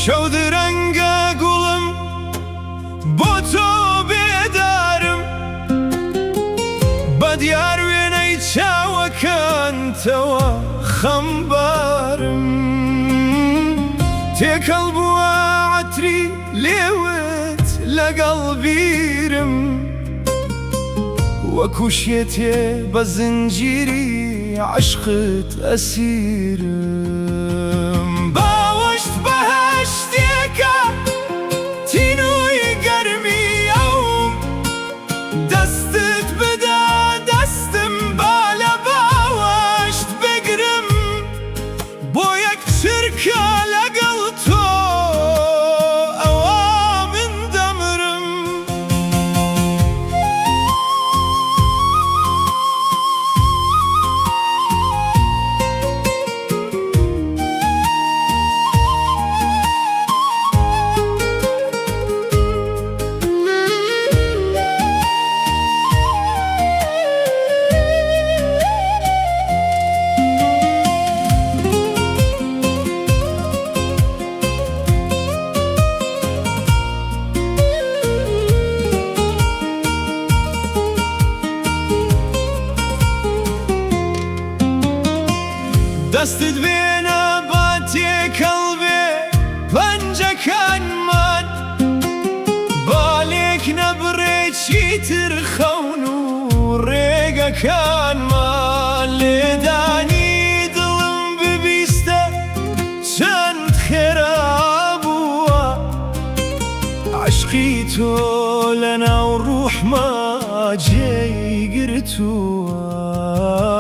شەو درەنگە گوڵم بۆ تۆ بێدارم، بە دیار وێنەی چاوەکانتەوە خەمبارم. تێکەڵ بووە عەتری لێوت لەگەڵ بیرم، وەکو شێتێ بە زنجیری عەشقت ئەسیرم. باوەشت بەهەشتێکە تینووی گەرمی ئەوم، دەستت بدە دەستم با لە باوەشت بگرم، بۆ یەک چرکە لەگەڵ تۆ ئەوە من دەمرم. دەستت بێنە با تێکەڵ بێ پەنجەکانمان، بالێک نەبڕێ چیتر خەون و ڕێگەکانمان. لێدانی دڵم ببیستە چەند خێرا بووە، عەشقی تۆ لەناو ڕوحما جێی گرتووە.